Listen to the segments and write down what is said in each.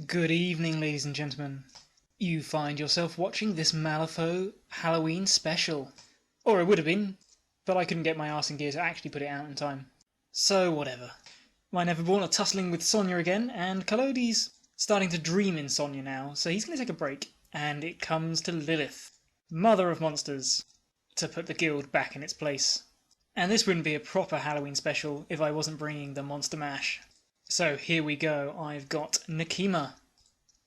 Good evening, ladies and gentlemen. You find yourself watching this Malifaux Halloween special. Or it would have been, but I couldn't get my arse in gear to actually put it out in time. So whatever. My Neverborn are tussling with Sonnia again, and Kalodi's starting to dream in Sonnia now, so he's going to take a break. And it comes to Lilith, mother of monsters, to put the guild back in its place. And this wouldn't be a proper Halloween special if I wasn't bringing the Monster Mash. So here we go. I've got Nekima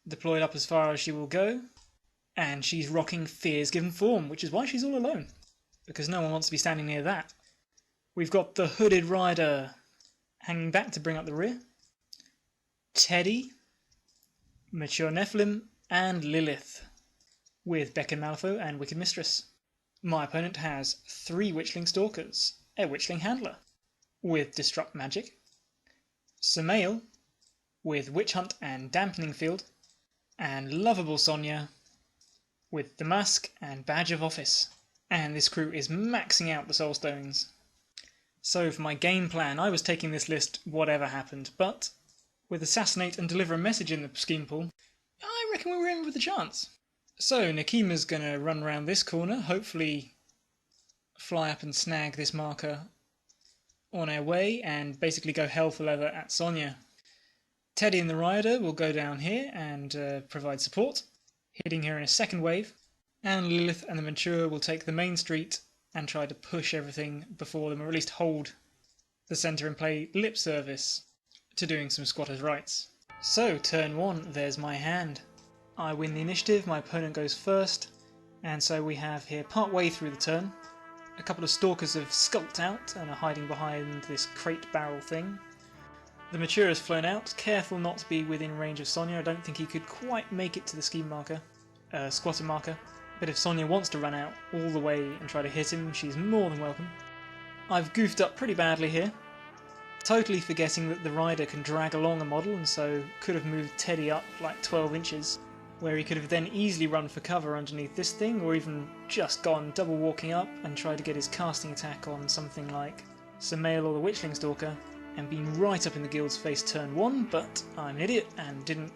deployed up as far as she will go, and she's rocking Fear's Given Form, which is why she's all alone, because no one wants to be standing near that. We've got the Hooded Rider hanging back to bring up the rear, Teddy, Mature Nephilim, and Lilith, with Beck and Malifaux and Wicked Mistress. My opponent has 3 Witchling Stalkers, a Witchling Handler, with Disrupt Magic, Samael, with Witch Hunt and Dampening Field, and lovable Sonnia, with the Mask and Badge of Office. And this crew is maxing out the Soul Stones. So for my game plan, I was taking this list whatever happened, but with Assassinate and Deliver a Message in the scheme pool, I reckon we were in with a chance. So Nekima's going to run around this corner, hopefully fly up and snag this marker on our way, and basically go hell for leather at Sonnia. Teddy and the Rider will go down here and provide support, hitting her in a second wave, and Lilith and the Mature will take the main street and try to push everything before them, or at least hold the centre and play lip service to doing some squatters' rights. So, turn 1, there's my hand. I win the initiative, my opponent goes first, and so we have here part way through the turn. A couple of Stalkers have skulked out and are hiding behind this crate barrel thing. The Mature has flown out, careful not to be within range of Sonnia. I don't think he could quite make it to the scheme marker, squatter marker. But if Sonnia wants to run out all the way and try to hit him, she's more than welcome. I've goofed up pretty badly here, totally forgetting that the Rider can drag along a model, and so could have moved Teddy up like 12 inches, where he could have then easily run for cover underneath this thing, or even just gone double walking up and tried to get his casting attack on something like Samael or the Witchling Stalker, and been right up in the guild's face turn 1, but I'm an idiot and didn't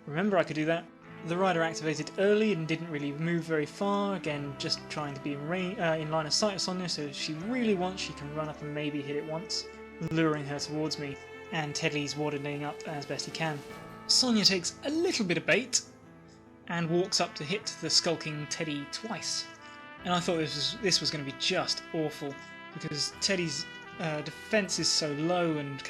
remember I could do that. The Rider activated early and didn't really move very far, again just trying to be in line of sight of Sonnia, so if she really wants she can run up and maybe hit it once, luring her towards me, and Teddy's waddling up as best he can. Sonnia takes a little bit of bait and walks up to hit the skulking Teddy twice. And I thought this was going to be just awful, because Teddy's defense is so low and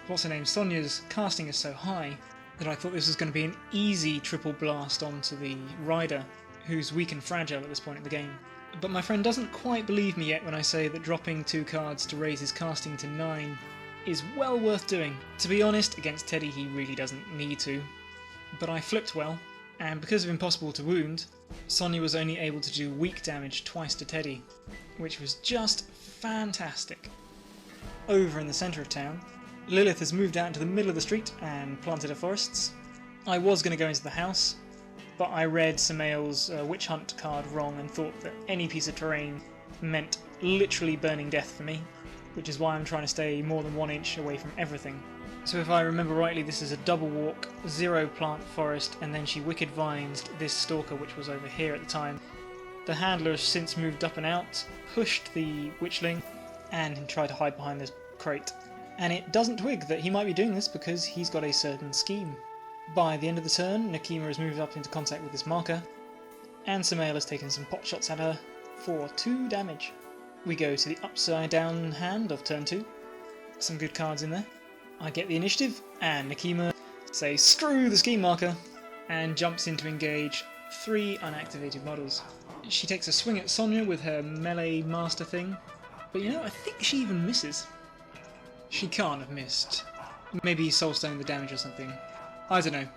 what's her name, Sonnia's casting is so high, that I thought this was going to be an easy triple blast onto the Rider, who's weak and fragile at this point in the game. But my friend doesn't quite believe me yet when I say that dropping 2 cards to raise his casting to 9 is well worth doing. To be honest, against Teddy he really doesn't need to. But I flipped well, and because of Impossible to Wound, Sonnia was only able to do weak damage twice to Teddy, which was just fantastic. Over in the centre of town, Lilith has moved out into the middle of the street and planted her forests. I was going to go into the house, but I read Samael's Witch Hunt card wrong and thought that any piece of terrain meant literally burning death for me, which is why I'm trying to stay more than 1 inch away from everything. So if I remember rightly, this is a double walk, 0 plant forest, and then she Wicked Vines this Stalker, which was over here at the time. The Handler has since moved up and out, pushed the Witchling, and tried to hide behind this crate. And it doesn't twig that he might be doing this because he's got a certain scheme. By the end of the turn, Nekima has moved up into contact with this marker, and Samael has taken some pot shots at her for 2 damage. We go to the upside down hand of turn 2. Some good cards in there. I get the initiative, and Nekima says screw the scheme marker, and jumps in to engage 3 unactivated models. She takes a swing at Sonnia with her melee master thing, but you know, I think she even misses. She can't have missed. Maybe Soulstone the damage or something. I don't know.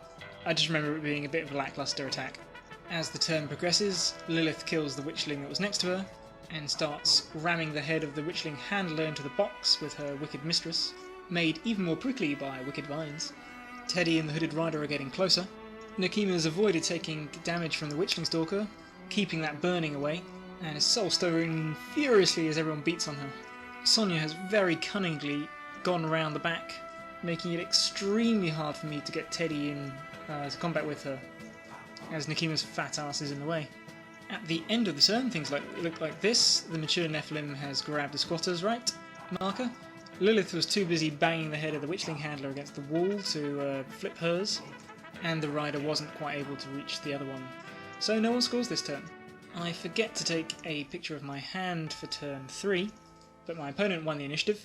I just remember it being a bit of a lackluster attack. As the turn progresses, Lilith kills the Witchling that was next to her, and starts ramming the head of the Witchling Handler into the box with her Wicked Mistress, made even more prickly by Wicked Vines. Teddy and the Hooded Rider are getting closer. Nekima has avoided taking damage from the Witchling Stalker, keeping that burning away, and is soul-stirring furiously as everyone beats on her. Sonnia has very cunningly gone round the back making it extremely hard for me to get Teddy in to combat with her, as Nakima's fat ass is in the way. At the end of the turn, things look like this. The mature Nephilim has grabbed the squatter's right marker. Lilith was too busy banging the head of the witchling handler against the wall to flip hers, and the rider wasn't quite able to reach the other one. So no one scores this turn. I forget to take a picture of my hand for turn 3, but my opponent won the initiative.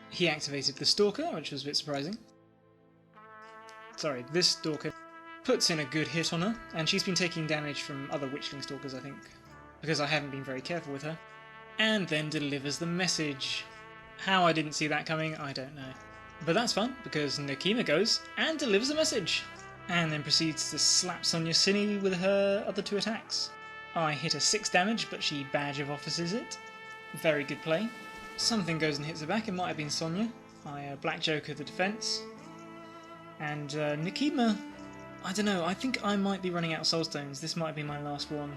He activated the Stalker, which was a bit surprising. Sorry, this Stalker puts in a good hit on her, and she's been taking damage from other Witchling Stalkers, I think, because I haven't been very careful with her. And then delivers the message. How I didn't see that coming, I don't know. But that's fun, because Nakima goes and delivers the message, and then proceeds to slap Sonnia silly with her other 2 attacks. I hit her 6 damage, but she badge of offices it. Very good play. Something goes and hits her back, it might have been Sonnia. I Black Joker the defense. And Nakima, I don't know, I think I might be running out of Soulstones. This might be my last one,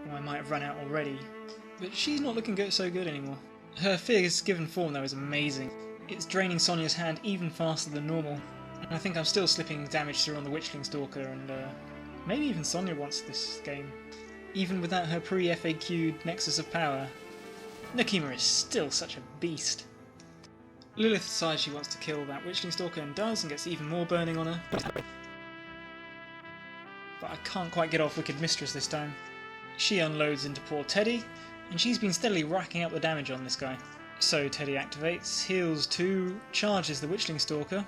or I might have run out already. But she's not looking so good anymore. Her Fierce Given Form though is amazing. It's draining Sonnia's hand even faster than normal. And I think I'm still slipping damage through on the Witchling Stalker, and maybe even Sonnia wants this game. Even without her pre-FAQ'd Nexus of Power, Nakima is still such a beast. Lilith decides she wants to kill that Witchling Stalker and does, and gets even more burning on her. But I can't quite get off Wicked Mistress this time. She unloads into poor Teddy, and she's been steadily racking up the damage on this guy. So Teddy activates, heals 2, charges the Witchling Stalker,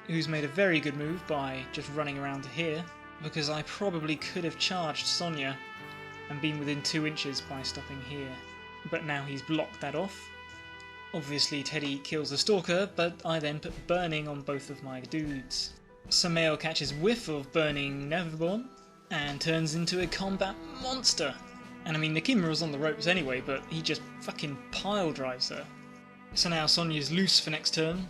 who's made a very good move by just running around to here, because I probably could have charged Sonnia and been within 2 inches by stopping here. But now he's blocked that off. Obviously Teddy kills the Stalker, but I then put burning on both of my dudes. Samael catches whiff of burning Neverborn and turns into a combat monster. And I mean, Nakima was on the ropes anyway, but he just fucking pile drives her. So now Sonnia's loose for next turn.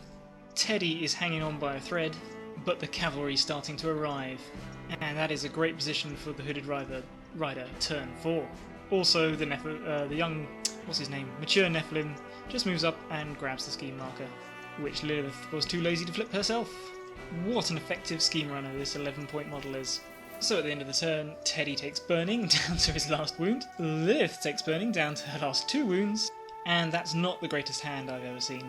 Teddy is hanging on by a thread, but the cavalry's starting to arrive. And that is a great position for the Hooded Rider, turn 4. Also, the young, mature Nephilim just moves up and grabs the scheme marker, which Lilith was too lazy to flip herself. What an effective scheme runner this 11-point model is. So at the end of the turn, Teddy takes burning down to his last wound, Lilith takes burning down to her last 2 wounds, and that's not the greatest hand I've ever seen.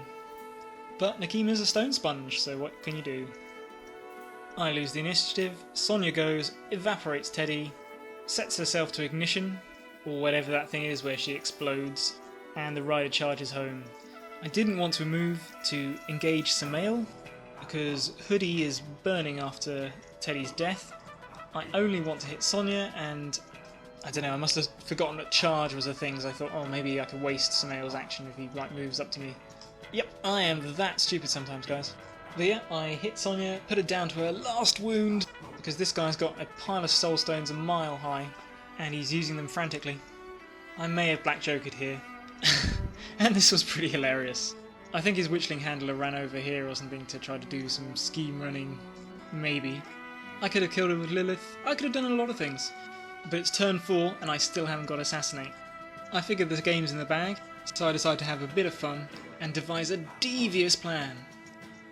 But Nakima's a stone sponge, so what can you do? I lose the initiative, Sonnia goes, evaporates Teddy, sets herself to ignition, or whatever that thing is where she explodes, and the rider charges home. I didn't want to move to engage Samael, because Hoodie is burning after Teddy's death. I only want to hit Sonnia, and I don't know, I must have forgotten that charge was a thing, so I thought, oh, maybe I could waste Samael's action if he moves up to me. Yep, I am that stupid sometimes, guys. But yeah, I hit Sonnia, put her down to her last wound, because this guy's got a pile of soul stones a mile high, and he's using them frantically. I may have Black Jokered here, and this was pretty hilarious. I think his Witchling handler ran over here or something to try to do some scheme running, maybe. I could have killed her with Lilith, I could have done a lot of things, but it's turn 4 and I still haven't got Assassinate. I figured the game's in the bag, so I decided to have a bit of fun and devise a devious plan.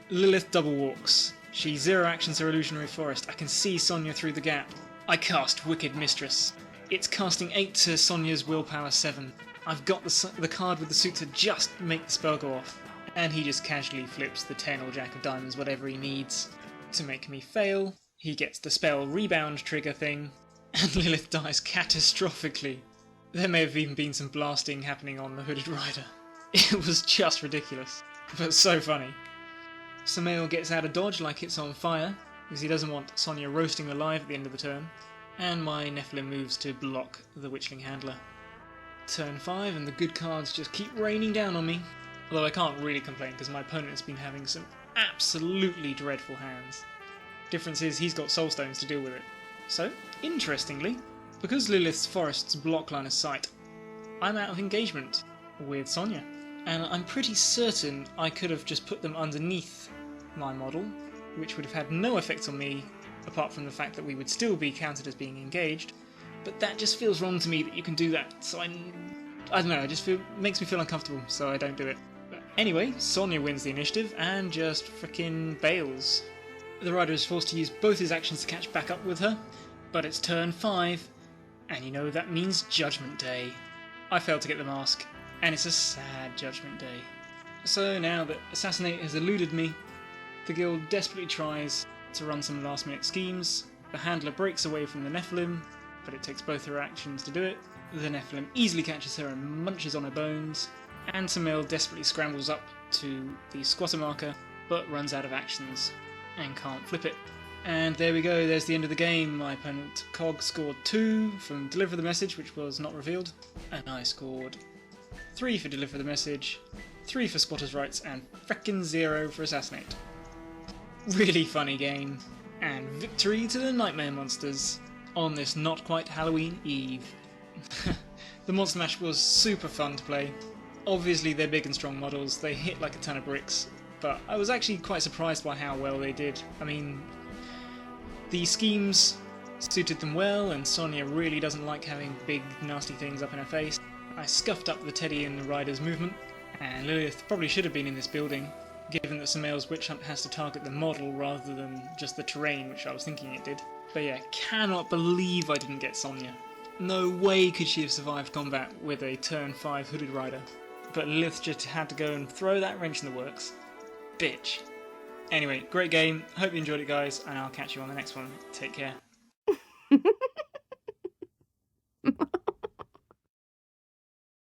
Lilith double walks. She 0 actions her Illusionary Forest. I can see Sonnia through the gap. I cast Wicked Mistress. It's casting 8 to Sonnia's Willpower 7. I've got the card with the suit to just make the spell go off. And he just casually flips the 10 or Jack of Diamonds, whatever he needs, to make me fail. He gets the spell rebound trigger thing, and Lilith dies catastrophically. There may have even been some blasting happening on the Hooded Rider. It was just ridiculous, but so funny. Samael gets out of dodge like it's on fire, because he doesn't want Sonnia roasting alive at the end of the turn, and my Nephilim moves to block the Witchling Handler. Turn 5, and the good cards just keep raining down on me, although I can't really complain because my opponent has been having some absolutely dreadful hands. Difference is he's got Soulstones to deal with it. So, interestingly, because Lilith's forests block line of sight, I'm out of engagement with Sonnia. And I'm pretty certain I could have just put them underneath my model, which would have had no effect on me, apart from the fact that we would still be counted as being engaged. But that just feels wrong to me that you can do that, so I don't know, it just makes me feel uncomfortable, so I don't do it. But Anyway, Sonnia wins the initiative and just frickin' bails. The rider is forced to use both his actions to catch back up with her, but it's turn 5, and you know that means Judgment Day. I failed to get the mask, and it's a sad Judgment Day. So now that Assassinate has eluded me, the guild desperately tries to run some last minute schemes. The handler breaks away from the Nephilim, but it takes both her actions to do it. The Nephilim easily catches her and munches on her bones, and Tamil desperately scrambles up to the squatter marker, but runs out of actions and can't flip it. And there we go, there's the end of the game. My opponent Cog scored 2 from Deliver the Message, which was not revealed, and I scored 3 for Deliver the Message, 3 for Squatter's Rights, and frickin' 0 for Assassinate. Really funny game, and victory to the Nightmare Monsters on this not quite Halloween Eve. The Monster Mash was super fun to play. Obviously they're big and strong models, they hit like a ton of bricks, but I was actually quite surprised by how well they did. I mean, the schemes suited them well, and Sonnia really doesn't like having big nasty things up in her face. I scuffed up the Teddy and the Rider's movement, and Lilith probably should have been in this building, given that Samael's Witch Hunt has to target the model rather than just the terrain, which I was thinking it did. But yeah, cannot believe I didn't get Sonnia. No way could she have survived combat with a turn 5 Hooded Rider. But Lilith just had to go and throw that wrench in the works. Bitch. Anyway, great game. Hope you enjoyed it, guys, and I'll catch you on the next one. Take care.